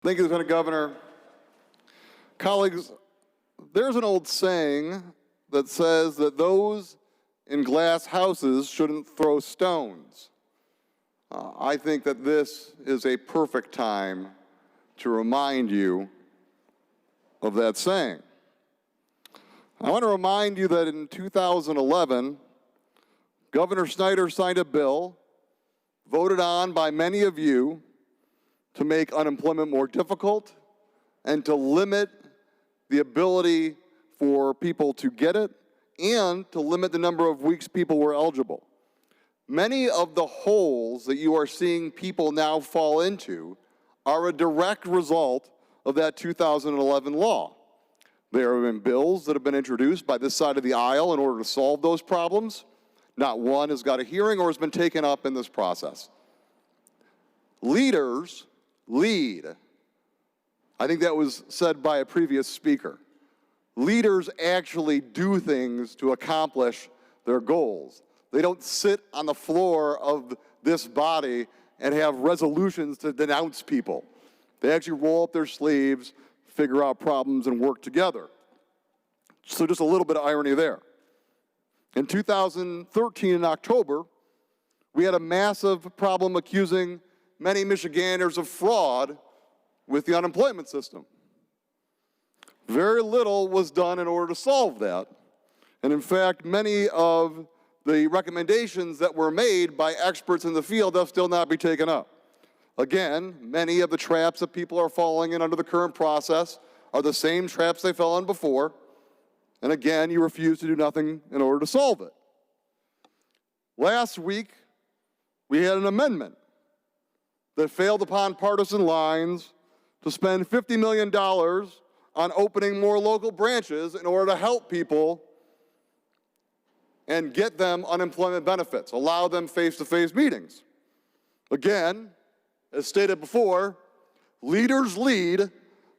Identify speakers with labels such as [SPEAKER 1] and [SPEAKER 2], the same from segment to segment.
[SPEAKER 1] Thank you, Lieutenant Governor. Colleagues, there's an old saying that says that those in glass houses shouldn't throw stones. I think that this is a perfect time to remind you of that saying. I want to remind you that in 2011, Governor Snyder signed a bill voted on by many of you to make unemployment more difficult and to limit the ability for people to get it and to limit the number of weeks people were eligible. Many of the holes that you are seeing people now fall into are a direct result of that 2011 law. There have been bills that have been introduced by this side of the aisle in order to solve those problems. Not one has got a hearing or has been taken up in this process. Leaders lead. I think that was said by a previous speaker. Leaders actually do things to accomplish their goals. They don't sit on the floor of this body and have resolutions to denounce people. They actually roll up their sleeves, figure out problems, and work together. So just a little bit of irony there. In 2013, in October, we had a massive problem accusing many Michiganders of fraud with the unemployment system. Very little was done in order to solve that. And in fact, many of the recommendations that were made by experts in the field have still not been taken up. Again, many of the traps that people are falling in under the current process are the same traps they fell in before. And again, you refuse to do nothing in order to solve it. Last week, we had an amendment that failed upon partisan lines to spend $50 million on opening more local branches in order to help people and get them unemployment benefits, allow them face-to-face meetings. Again, as stated before, leaders lead,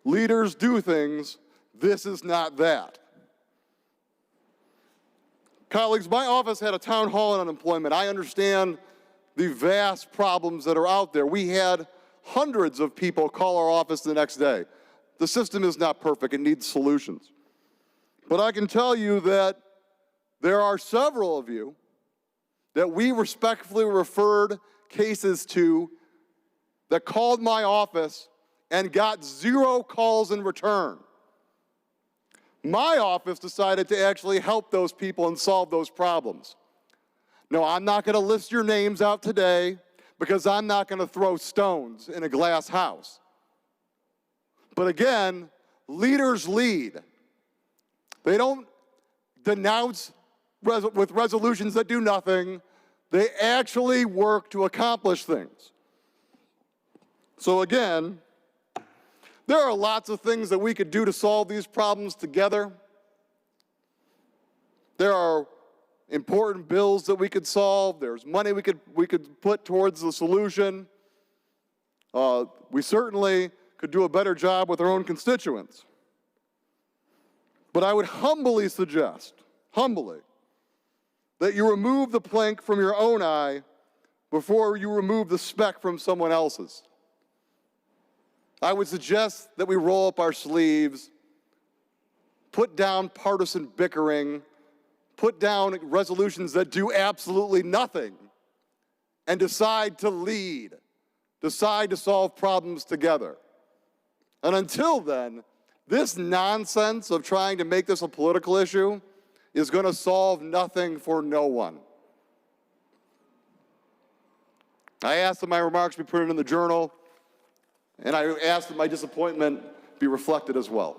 [SPEAKER 1] leaders do things. This is not that. Colleagues, my office had a town hall on unemployment. I understand the vast problems that are out there. We had hundreds of people call our office the next day. The system is not perfect. It needs solutions. But I can tell you that there are several of you that we respectfully referred cases to that called my office and got 0 calls in return. My office decided to actually help those people and solve those problems. No, I'm not going to list your names out today because I'm not going to throw stones in a glass house. But again, leaders lead. They don't denounce with resolutions that do nothing. They actually work to accomplish things. So again, there are lots of things that we could do to solve these problems together. There are important bills that we could solve. There's money we could put towards the solution. We certainly could do a better job with our own constituents. But I would humbly suggest, that you remove the plank from your own eye before you remove the speck from someone else's. I would suggest that we roll up our sleeves, put down partisan bickering, put down resolutions that do absolutely nothing, and decide to lead, decide to solve problems together. And until then, this nonsense of trying to make this a political issue is going to solve nothing for no one. I asked that my remarks be put in the journal, and I asked that my disappointment be reflected as well.